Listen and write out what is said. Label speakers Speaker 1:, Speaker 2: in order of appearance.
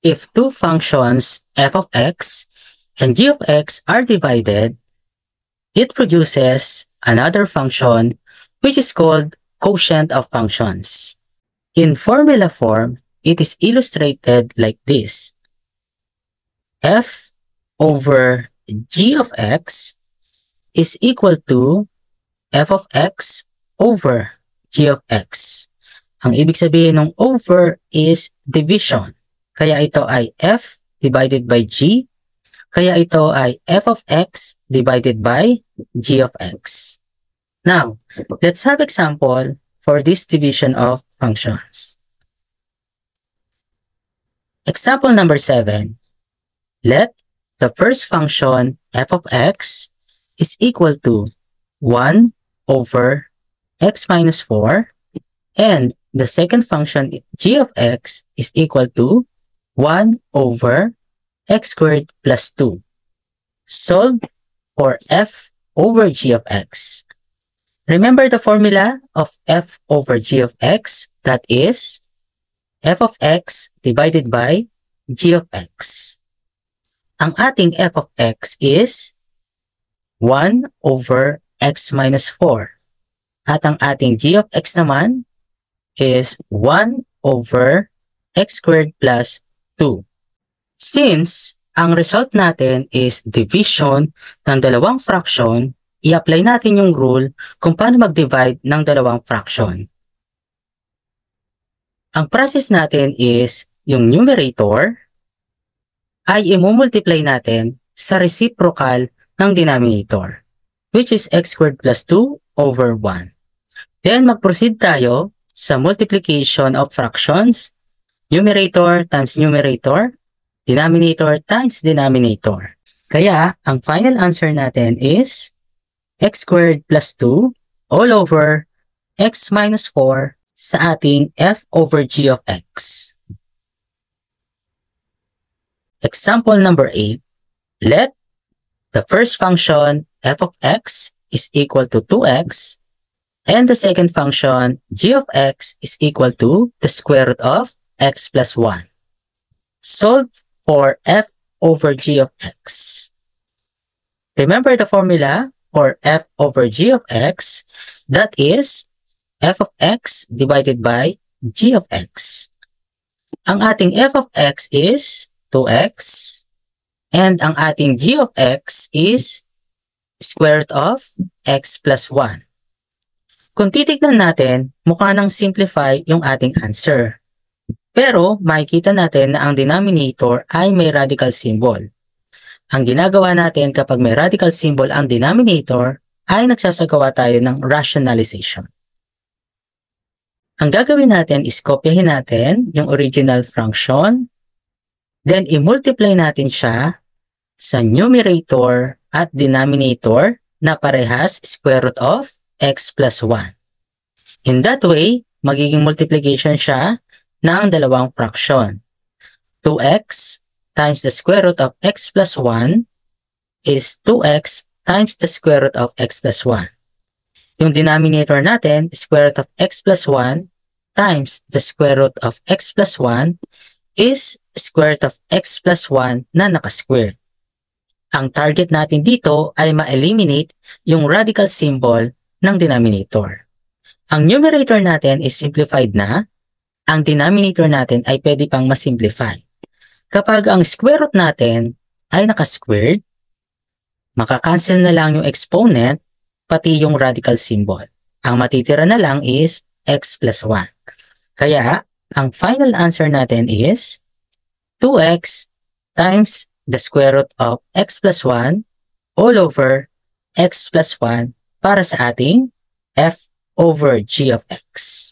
Speaker 1: If two functions f of x and g of x are divided, it produces another function which is called quotient of functions. In formula form, it is illustrated like this. F over g of x is equal to f of x over g of x. Ang ibig sabihin ng over is division. Kaya ito ay f divided by g. Kaya ito ay f of x divided by g of x. Now, let's have example for this division of functions. Example number 7. Let the first function f of x is equal to 1 over x minus 4 and the second function g of x is equal to 1 over x squared plus 2. Solve for f over g of x. Remember the formula of f over g of x, that is f of x divided by g of x. Ang ating f of x is 1 over x minus 4. At ang ating g of x naman is 1 over x squared plus 2. Since ang result natin is division ng dalawang fraction, i-apply natin yung rule kung paano mag-divide ng dalawang fraction. Ang process natin is yung numerator ay i-multiply natin sa reciprocal ng denominator, which is x squared plus 2 over 1. Then mag-proceed tayo sa multiplication of fractions, numerator times numerator, denominator times denominator. Kaya, ang final answer natin is x squared plus 2 all over x minus 4 sa ating f over g of x. Example number 8. Let the first function f of x is equal to 2x and the second function g of x is equal to the square root of x plus 1. Solve for f over g of x. Remember the formula for f over g of x, that is f of x divided by g of x. Ang ating f of x is 2x and ang ating g of x is square root of x plus 1. Kung titignan natin, mukha nang simplify yung ating answer. Pero makikita natin na ang denominator ay may radical symbol. Ang ginagawa natin kapag may radical symbol ang denominator ay nagsasagawa tayo ng rationalization. Ang gagawin natin is kopyahin natin yung original function, then i-multiply natin siya sa numerator at denominator na parehas square root of x plus 1. In that way, magiging multiplication siya ng dalawang fraction. 2x times the square root of x plus 1 is 2x times the square root of x plus 1. Yung denominator natin, square root of x plus 1 times the square root of x plus 1 is square root of x plus 1 na nakasquare. Ang target natin dito ay ma-eliminate yung radical symbol ng denominator. Ang numerator natin is simplified na, ang denominator natin ay pwede pang masimplify. Kapag ang square root natin ay nakasquared, makakancel na lang yung exponent pati yung radical symbol. Ang matitira na lang is x plus 1. Kaya, ang final answer natin is 2x times the square root of x plus 1 all over x plus 1 para sa ating f over g of x.